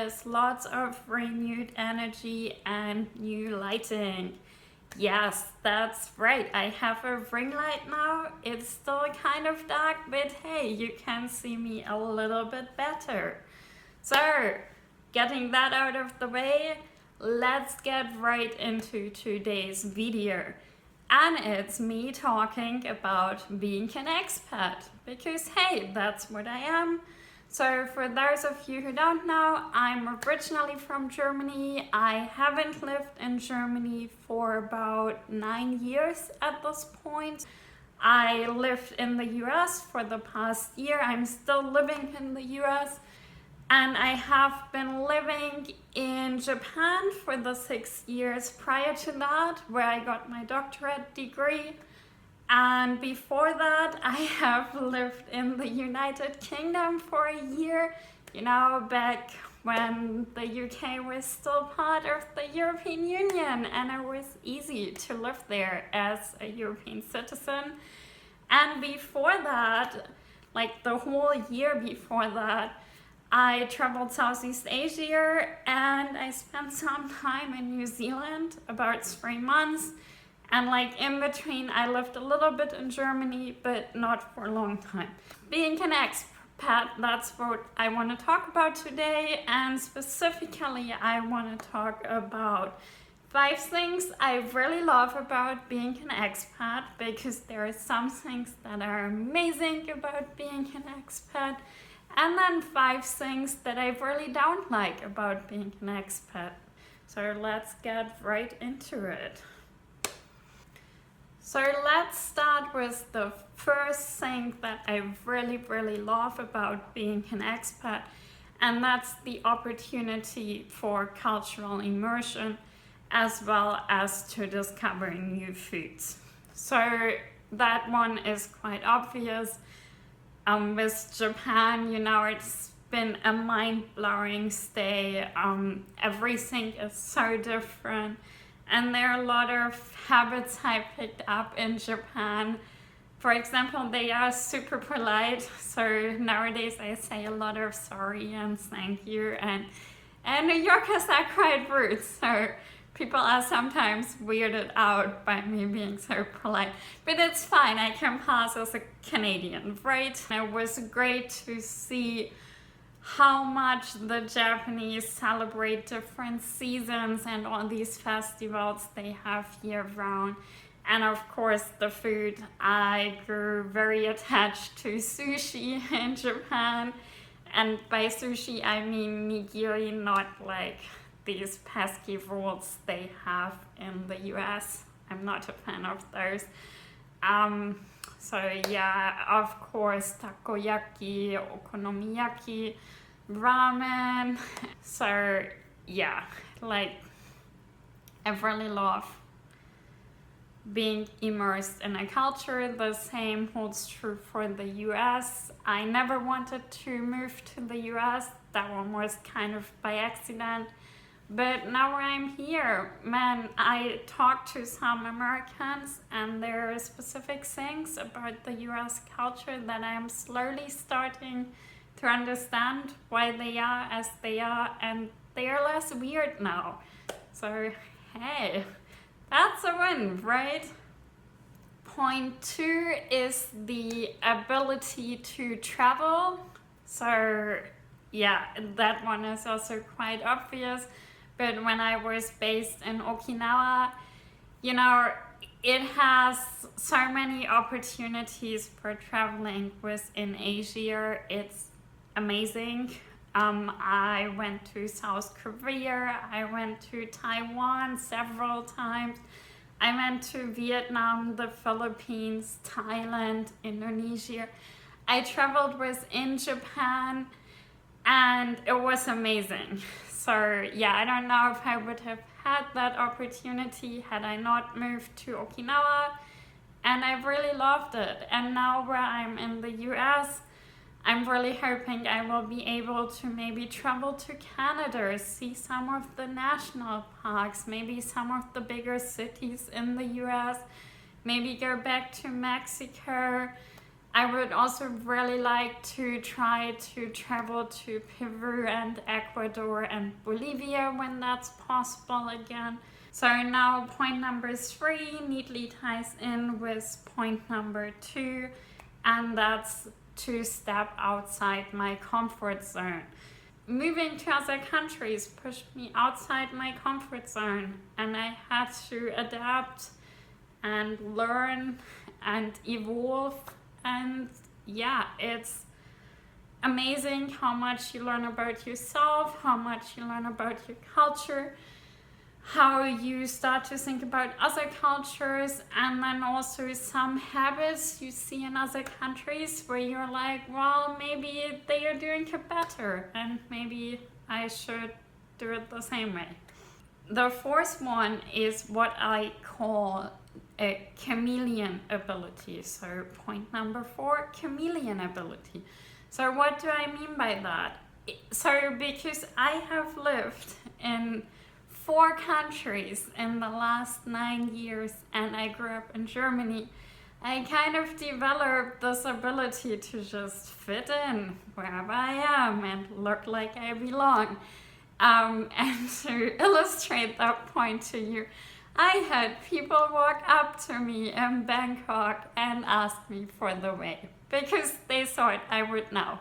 with lots of renewed energy and new lighting. Yes, that's right. I have a ring light now. It's still kind of dark, but hey, you can see me a little bit better. So, getting that out of the way, let's get right into today's video. And it's me talking about being an expat, because hey, that's what I am. So for those of you who don't know, I'm originally from Germany. I haven't lived in Germany for about 9 years at this point. I lived in the US for the past year. I'm still living in the US. And I have been living in Japan for the 6 years prior to that, where I got my doctorate degree. And before that, I have lived in the United Kingdom for a year, back when the UK was still part of the European Union, and it was easy to live there as a European citizen. And before that, like the whole year before that, I traveled Southeast Asia and I spent some time in New Zealand, about 3 months. And like in between, I lived a little bit in Germany, but not for a long time. Being an expat, that's what I want to talk about today. And specifically, I want to talk about 5 things I really love about being an expat, because there are some things that are amazing about being an expat. And then 5 things that I really don't like about being an expat. So let's get right into it. So let's start with the first thing that I really love about being an expat, and that's the opportunity for cultural immersion as well as to discovering new foods. So that one is quite obvious. With Japan, it's been a mind-blowing stay. Everything is so different. And there are a lot of habits I picked up in Japan. For example, they are super polite. So nowadays I say a lot of sorry and thank you. And New Yorkers are quite rude. So people are sometimes weirded out by me being so polite. But it's fine, I can pass as a Canadian, right? It was great to see how much the Japanese celebrate different seasons and all these festivals they have year-round. And of course the food. I grew very attached to sushi in Japan. And by sushi I mean nigiri, not like these pesky rolls they have in the US. I'm not a fan of those. So yeah, of course, takoyaki, okonomiyaki, ramen. So yeah, like I really love being immersed in a culture. The same holds true for the US. I never wanted to move to the US. That one was kind of by accident. But now I'm here, man, I talk to some Americans and there are specific things about the US culture that I'm slowly starting to understand why they are as they are, and they are less weird now. So, hey, that's a win, right? Point 2 is the ability to travel. So, yeah, that one is also quite obvious. But when I was based in Okinawa, it has so many opportunities for traveling within Asia. It's amazing. I went to South Korea, I went to Taiwan several times. I went to Vietnam, the Philippines, Thailand, Indonesia. I traveled within Japan and it was amazing. So yeah, I don't know if I would have had that opportunity had I not moved to Okinawa, and I really loved it. And now where I'm in the US, I'm really hoping I will be able to maybe travel to Canada, see some of the national parks, maybe some of the bigger cities in the US, maybe go back to Mexico, I would also really like to try to travel to Peru and Ecuador and Bolivia when that's possible again. So now point number 3 neatly ties in with point number 2, and that's to step outside my comfort zone. Moving to other countries pushed me outside my comfort zone, and I had to adapt and learn and evolve. And yeah, it's amazing how much you learn about yourself, how much you learn about your culture, how you start to think about other cultures, and then also some habits you see in other countries where you're like, well, maybe they are doing it better and maybe I should do it the same way. The fourth one is what I call a chameleon ability. So point number 4, chameleon ability. So what do I mean by that? So because I have lived in 4 countries in the last 9 years and I grew up in Germany, I kind of developed this ability to just fit in wherever I am and look like I belong. And to illustrate that point to you, I had people walk up to me in Bangkok and ask me for the way because they thought I would know.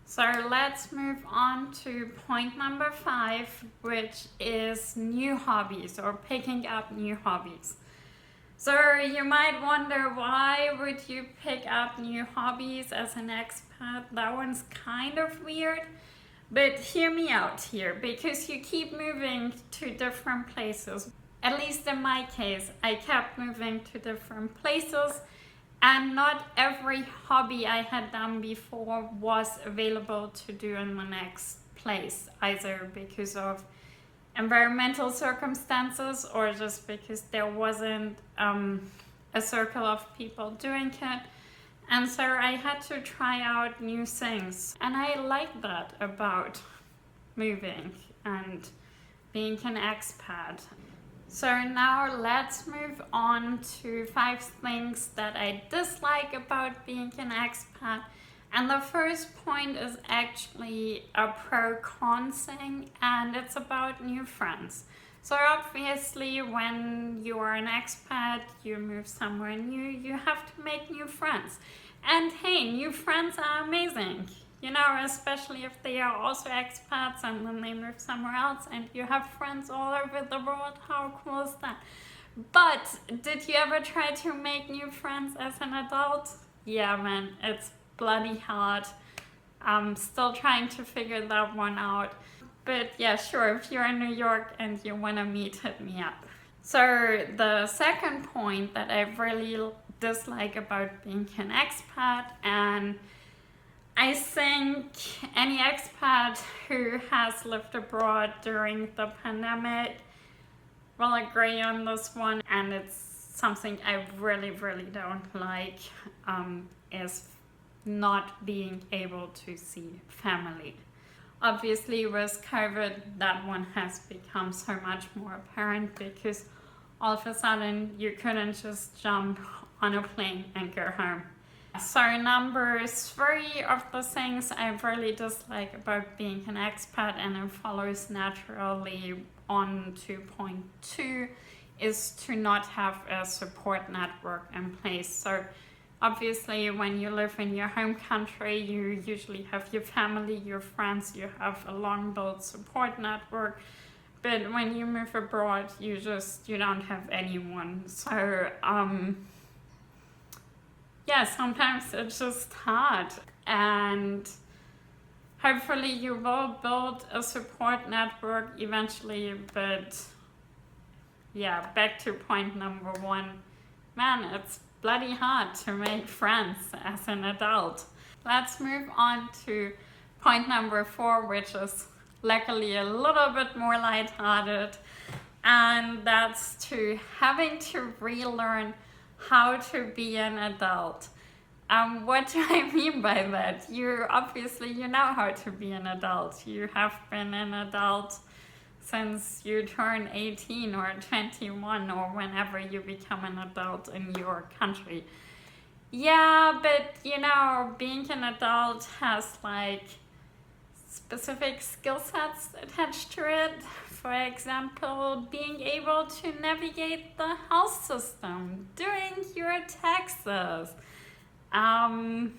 So let's move on to point number 5, which is new hobbies or picking up new hobbies. So you might wonder, why would you pick up new hobbies as an expat? That one's kind of weird. But hear me out here, because you keep moving to different places. At least in my case, I kept moving to different places, and not every hobby I had done before was available to do in the next place, either because of environmental circumstances or just because there wasn't a circle of people doing it. And so I had to try out new things. And I like that about moving and being an expat. So now let's move on to 5 things that I dislike about being an expat. And the first point is actually a pro-con thing, and it's about new friends. So obviously when you are an expat, you move somewhere new, you have to make new friends. And hey, new friends are amazing, you know, especially if they are also expats and then they move somewhere else and you have friends all over the world. How cool is that? But did you ever try to make new friends as an adult? Yeah, man, it's bloody hard. I'm still trying to figure that one out. But yeah, sure, if you're in New York and you want to meet, hit me up. So the second point that I really dislike about being an expat, and I think any expat who has lived abroad during the pandemic will agree on this one, and it's something I really don't like, is not being able to see family. Obviously with COVID, that one has become so much more apparent because all of a sudden you couldn't just jump on a plane and go home. So number 3 of the things I really dislike about being an expat, and it follows naturally on to point 2, is to not have a support network in place. So obviously when you live in your home country, you usually have your family, your friends, you have a long built support network. But when you move abroad, you don't have anyone. So yeah, sometimes it's just hard, and hopefully you will build a support network eventually. But yeah, back to point number 1, man, it's bloody hard to make friends as an adult. Let's move on to point number 4, which is luckily a little bit more lighthearted, and that's to having to relearn how to be an adult. What do I mean by that? You know how to be an adult. You have been an adult since you turn 18 or 21 or whenever you become an adult in your country. Yeah, but you know, being an adult has like specific skill sets attached to it. For example, being able to navigate the health system, doing your taxes, um,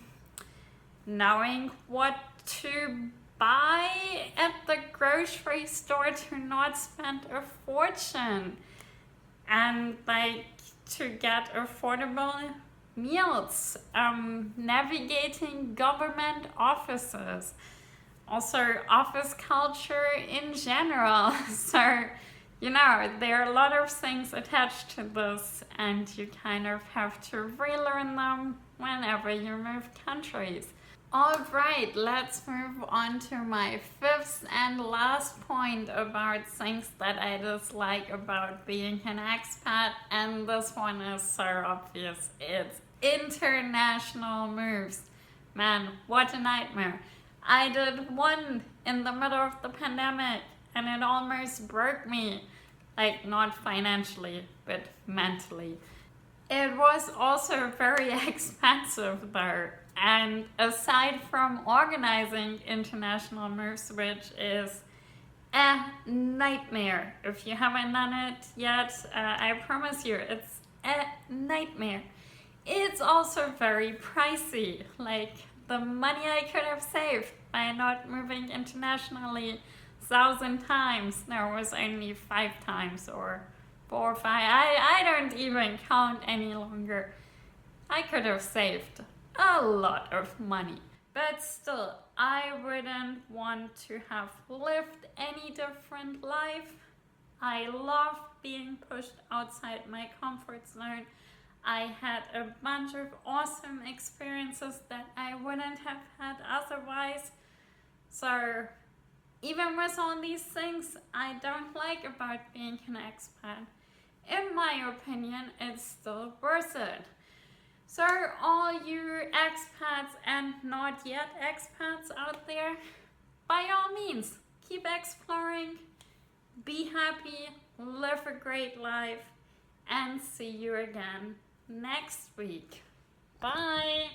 knowing what to buy at the grocery store to not spend a fortune, and like to get affordable meals, navigating government offices, also office culture in general. So, you know, there are a lot of things attached to this, and you kind of have to relearn them whenever you move countries. Alright, let's move on to my fifth and last point about things that I dislike about being an expat, and this one is so obvious. It's international moves. Man, what a nightmare. I did one in the middle of the pandemic and it almost broke me. Like, not financially, but mentally. It was also very expensive though. And aside from organizing international moves, which is a nightmare, if you haven't done it yet, I promise you, it's a nightmare. It's also very pricey. Like, the money I could have saved by not moving internationally 1,000 times, no, it was only 5 times or 4 or 5. I don't even count any longer. I could have saved a lot of money. But still, I wouldn't want to have lived any different life. I love being pushed outside my comfort zone. I had a bunch of awesome experiences that I wouldn't have had otherwise. So, even with all these things I don't like about being an expat, in my opinion, it's still worth it. So, all you expats and not yet expats out there, by all means, keep exploring, be happy, live a great life, and see you again next week. Bye!